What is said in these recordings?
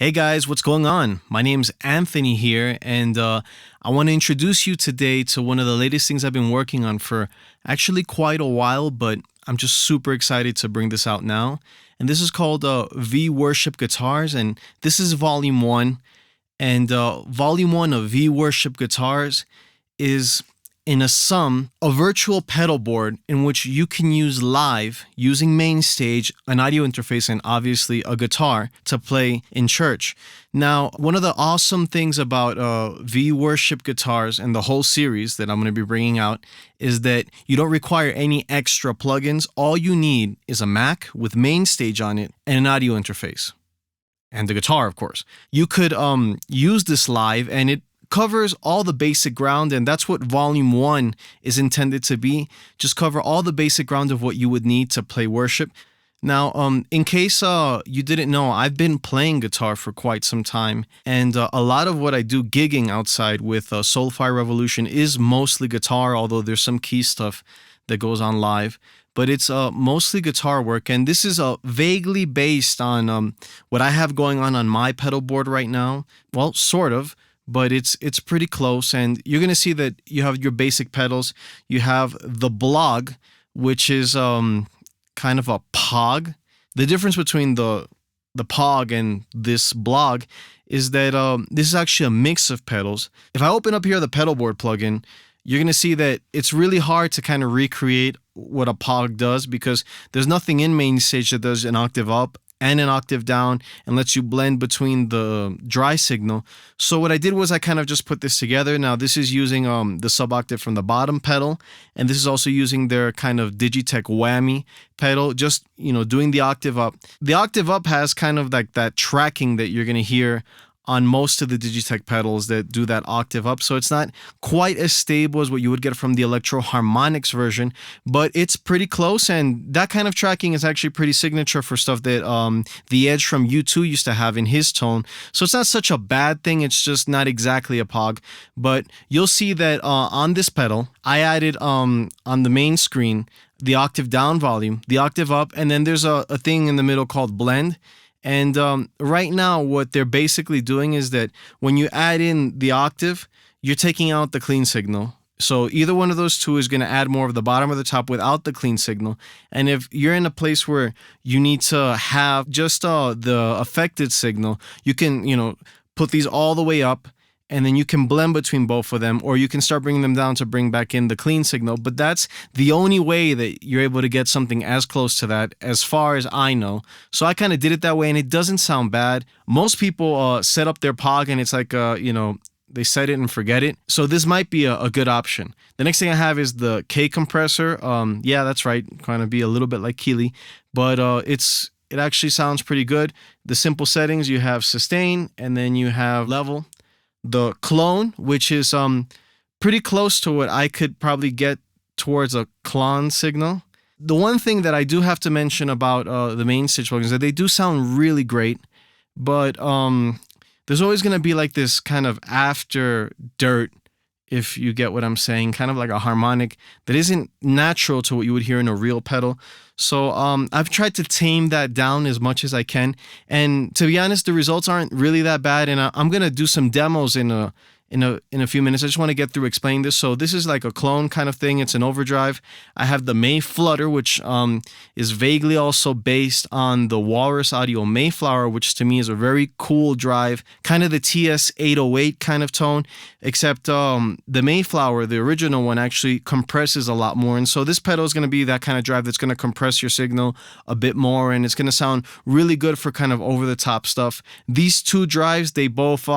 Hey guys, what's going on? My name's Anthony here, and I want to introduce you today to one of the latest things I've been working on for actually quite a while, but I'm just super excited to bring this out now. And this is called V Worship Guitars, and this is Volume 1. And Volume 1 of V Worship Guitars is, in a sum, a virtual pedal board in which you can use live using Mainstage, an audio interface, and obviously a guitar to play in church. Now, one of the awesome things about V Worship Guitars and the whole series that I'm going to be bringing out is that you don't require any extra plugins. All you need is a Mac with Mainstage on it and an audio interface. And the guitar, of course. You could use this live, and it covers all the basic ground, and that's what Volume 1 is intended to be. Just cover all the basic ground of what you would need to play worship. Now, in case you didn't know, I've been playing guitar for quite some time, and a lot of what I do gigging outside with Soulfire Revolution is mostly guitar, although there's some key stuff that goes on live. But it's mostly guitar work, and this is vaguely based on what I have going on my pedal board right now. Well, sort of. But it's pretty close, and you're going to see that you have your basic pedals. You have the blog, which is kind of a pog. The difference between the pog and this blog is that this is actually a mix of pedals. If I open up here the pedal board plugin, you're going to see that it's really hard to kind of recreate what a pog does because there's nothing in Mainstage that does an octave up and an octave down and lets you blend between the dry signal. So what I did was I kind of just put this together. Now this is using the sub-octave from the bottom pedal, and this is also using their kind of Digitech whammy pedal, just, doing the octave up. The octave up has kind of like that tracking that you're going to hear on most of the Digitech pedals that do that octave up. So it's not quite as stable as what you would get from the Electro Harmonics version, but it's pretty close, and that kind of tracking is actually pretty signature for stuff that The Edge from U2 used to have in his tone. So it's not such a bad thing, it's just not exactly a pog. But you'll see that on this pedal, I added on the main screen the octave down volume, the octave up, and then there's a thing in the middle called blend. And right now, what they're basically doing is that when you add in the octave, you're taking out the clean signal. So either one of those two is going to add more of the bottom or the top without the clean signal. And if you're in a place where you need to have just the affected signal, you can, put these all the way up, and then you can blend between both of them, or you can start bringing them down to bring back in the clean signal. But that's the only way that you're able to get something as close to that, as far as I know. So I kind of did it that way, and it doesn't sound bad. Most people set up their pog, and it's like, they set it and forget it. So this might be a good option. The next thing I have is the K compressor. Yeah, that's right. Kind of be a little bit like Keeley, but it actually sounds pretty good. The simple settings, you have sustain, and then you have level. The clone, which is pretty close to what I could probably get towards a clone signal. The one thing that I do have to mention about the Mainstage plugins is that they do sound really great, but there's always going to be like this kind of after dirt, if you get what I'm saying, kind of like a harmonic that isn't natural to what you would hear in a real pedal. So I've tried to tame that down as much as I can. And to be honest, the results aren't really that bad. And I'm going to do some demos in a few minutes. I just want to get through explaining this. So this is like a clone kind of thing. It's an overdrive. I have the May Flutter, which is vaguely also based on the Walrus Audio Mayflower, which to me is a very cool drive, kind of the TS-808 kind of tone, except the Mayflower, the original one, actually compresses a lot more. And so this pedal is going to be that kind of drive that's going to compress your signal a bit more, and it's going to sound really good for kind of over-the-top stuff. These two drives, they both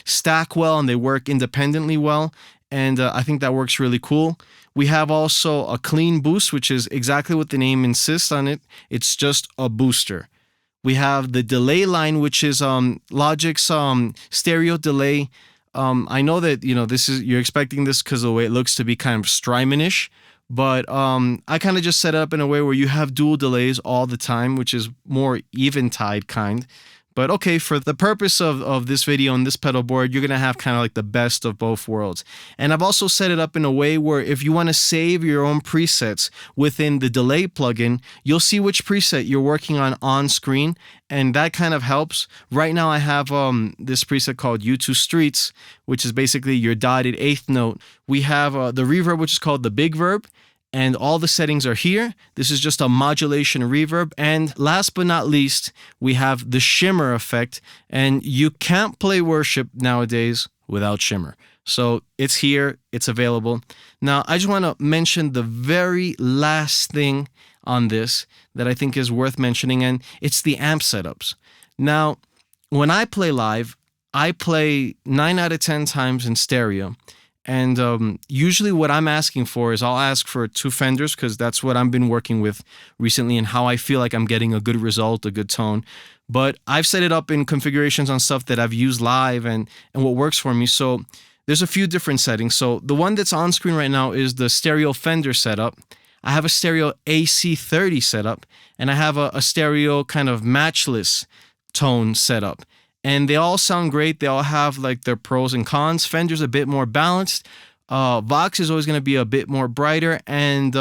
stack well, and they work independently well, and I think that works really cool. We have also a clean boost, which is exactly what the name insists on it. It's just a booster. We have the delay line, which is Logic's stereo delay. I know that you're expecting this because of the way it looks to be kind of Strymon-ish, but I kind of just set it up in a way where you have dual delays all the time, which is more eventide kind. But okay, for the purpose of this video and this pedal board, you're going to have kind of like the best of both worlds. And I've also set it up in a way where if you want to save your own presets within the delay plugin, you'll see which preset you're working on screen, and that kind of helps. Right now I have this preset called U2 Streets, which is basically your dotted eighth note. We have the reverb, which is called the big verb, and all the settings are here. This is just a modulation reverb. And last but not least, we have the shimmer effect, and you can't play worship nowadays without shimmer. So it's here, it's available. Now, I just want to mention the very last thing on this that I think is worth mentioning, and it's the amp setups. Now, when I play live, I play 9 out of 10 times in stereo. And usually what I'm asking for is I'll ask for 2 Fenders, because that's what I've been working with recently and how I feel like I'm getting a good result, a good tone. But I've set it up in configurations on stuff that I've used live and what works for me. So there's a few different settings. So the one that's on screen right now is the stereo Fender setup. I have a stereo AC30 setup, and I have a stereo kind of matchless tone setup. And they all sound great. They all have like their pros and cons. Fender's a bit more balanced. Vox is always going to be a bit more brighter, and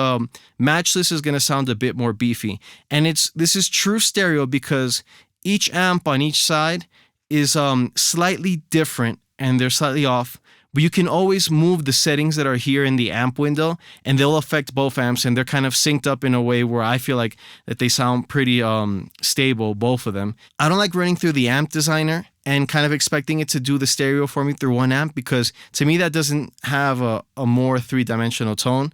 matchless is going to sound a bit more beefy. And this is true stereo because each amp on each side is slightly different, and they're slightly off. But you can always move the settings that are here in the amp window, and they'll affect both amps, and they're kind of synced up in a way where I feel like that they sound pretty stable, both of them. I don't like running through the amp designer and kind of expecting it to do the stereo for me through one amp, because to me that doesn't have a more three-dimensional tone.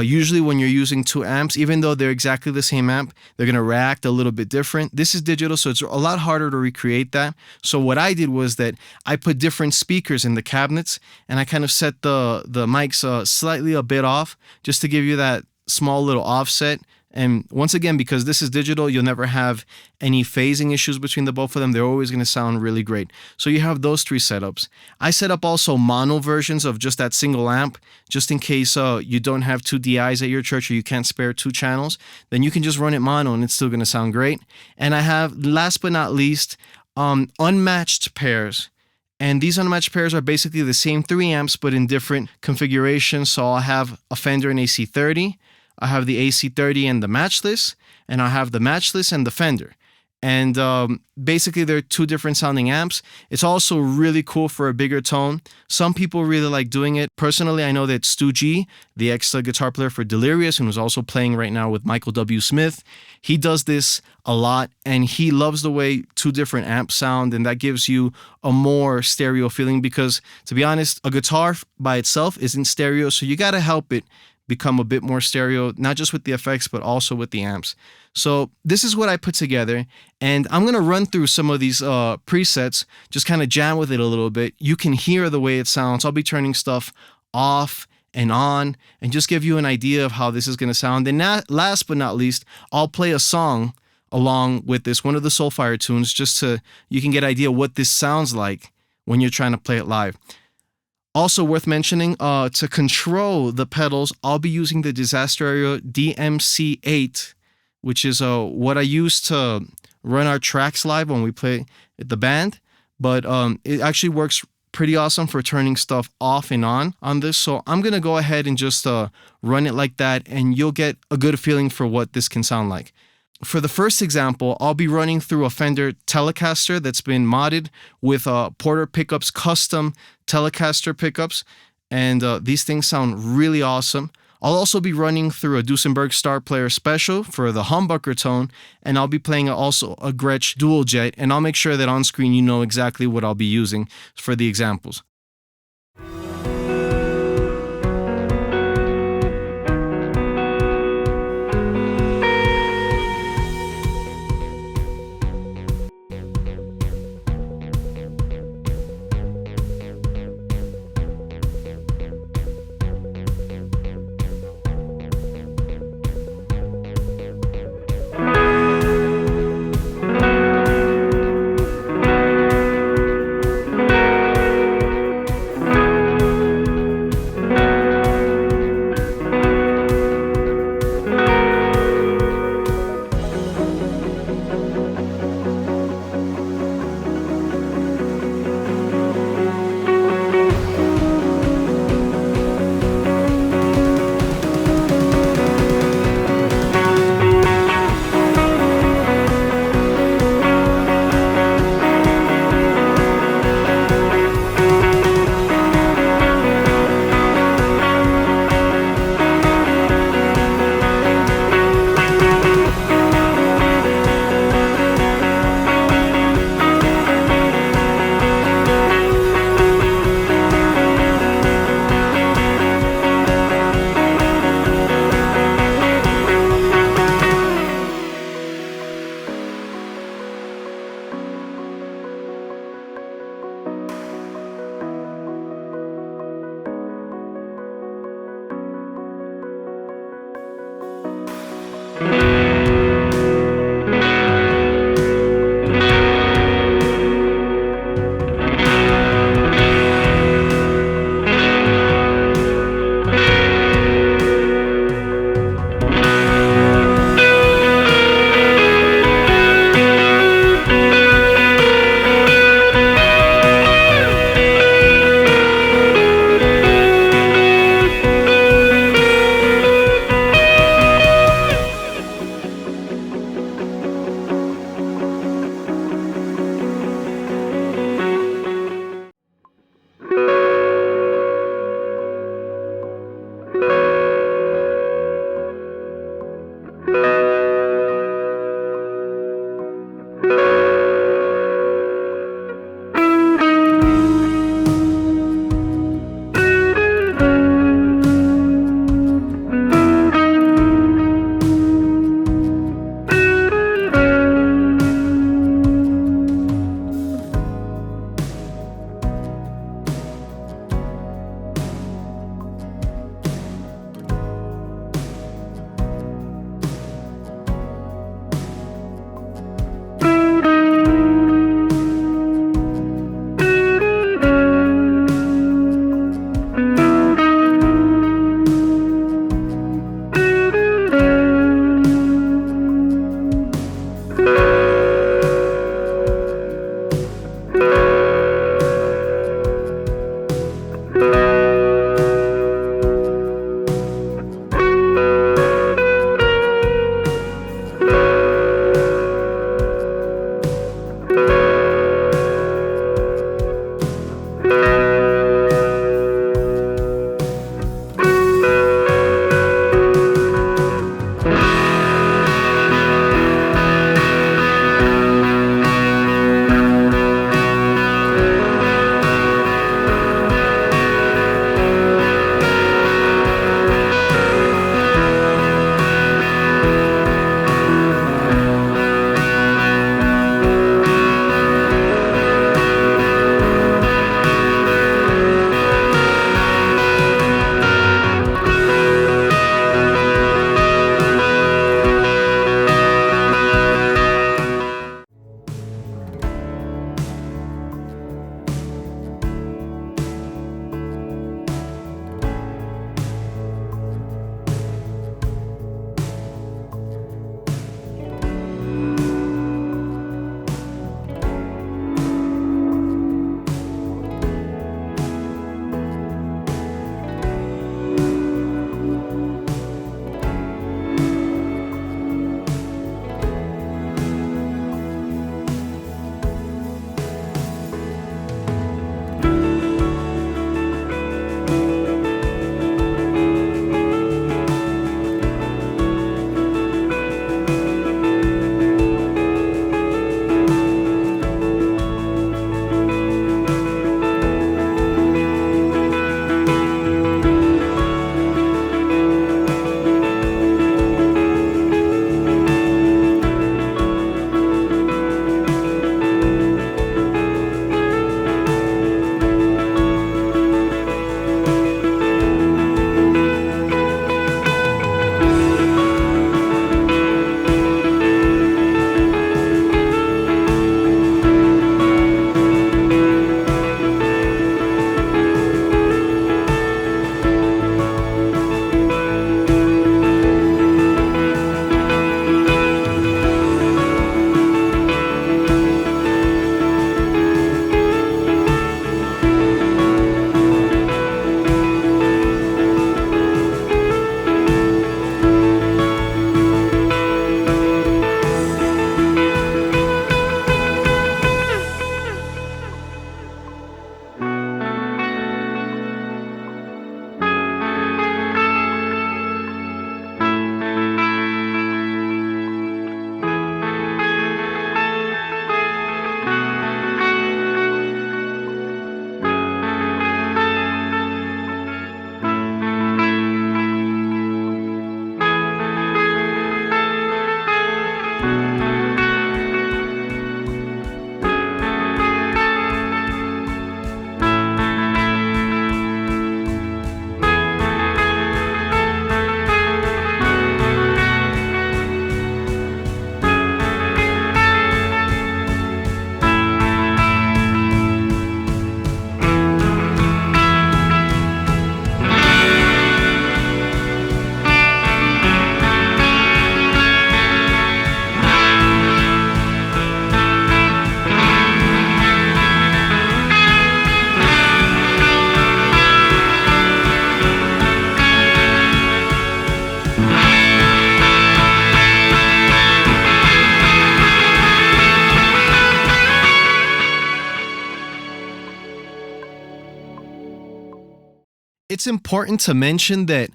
Usually when you're using 2 amps, even though they're exactly the same amp, they're going to react a little bit different. This is digital, so it's a lot harder to recreate that. So what I did was that I put different speakers in the cabinets, and I kind of set the mics slightly a bit off, just to give you that small little offset. And once again, because this is digital, you'll never have any phasing issues between the both of them. They're always going to sound really great. So you have those 3 setups. I set up also mono versions of just that single amp, just in case you don't have 2 DIs at your church or you can't spare 2 channels. Then you can just run it mono and it's still going to sound great. And I have, last but not least, unmatched pairs. And these unmatched pairs are basically the same 3 amps, but in different configurations. So I'll have a Fender and AC30. I have the AC30 and the matchless, and I have the matchless and the Fender. And basically, they're 2 different sounding amps. It's also really cool for a bigger tone. Some people really like doing it. Personally, I know that Stu G, the ex-guitar player for Delirious, and who's also playing right now with Michael W. Smith, he does this a lot, and he loves the way 2 different amps sound, and that gives you a more stereo feeling because, to be honest, a guitar by itself isn't stereo, so you got to help it become a bit more stereo, not just with the effects, but also with the amps. So this is what I put together, and I'm going to run through some of these presets, just kind of jam with it a little bit. You can hear the way it sounds. I'll be turning stuff off and on, and just give you an idea of how this is going to sound. And last but not least, I'll play a song along with this, one of the Soulfire tunes, just so you can get an idea what this sounds like when you're trying to play it live. Also worth mentioning, to control the pedals, I'll be using the Disasterio DMC8, which is what I use to run our tracks live when we play at the band. But it actually works pretty awesome for turning stuff off and on this. So I'm going to go ahead and just run it like that, and you'll get a good feeling for what this can sound like. For the first example, I'll be running through a Fender Telecaster that's been modded with Porter Pickups custom Telecaster pickups, and these things sound really awesome. I'll also be running through a Duesenberg Star Player Special for the humbucker tone, and I'll be playing also a Gretsch Dual Jet, and I'll make sure that on screen you know exactly what I'll be using for the examples. it's important to mention that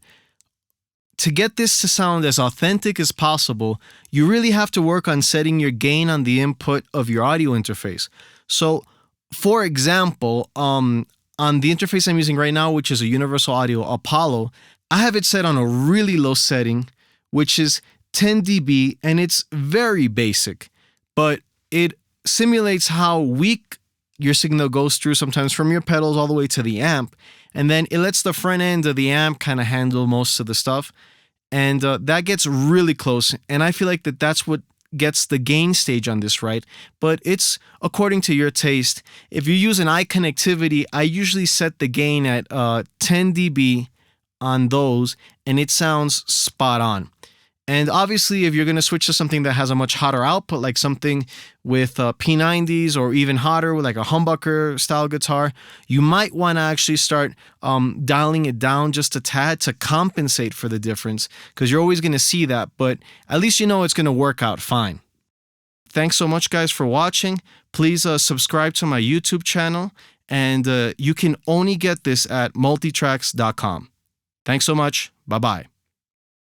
to get this to sound as authentic as possible, you really have to work on setting your gain on the input of your audio interface. So, for example, on the interface I'm using right now, which is a Universal Audio Apollo, I have it set on a really low setting, which is 10 dB, and it's very basic, but it simulates how weak your signal goes through sometimes from your pedals all the way to the amp, and then it lets the front end of the amp kind of handle most of the stuff, and that gets really close, and I feel like that's what gets the gain stage on this right, but it's according to your taste. If you use an iConnectivity, I usually set the gain at 10 dB on those, and it sounds spot on. And obviously, if you're going to switch to something that has a much hotter output, like something with P90s or even hotter with like a humbucker style guitar, you might want to actually start dialing it down just a tad to compensate for the difference, because you're always going to see that, but at least you know it's going to work out fine. Thanks so much, guys, for watching. Please subscribe to my YouTube channel, and you can only get this at multitracks.com. Thanks so much. Bye-bye.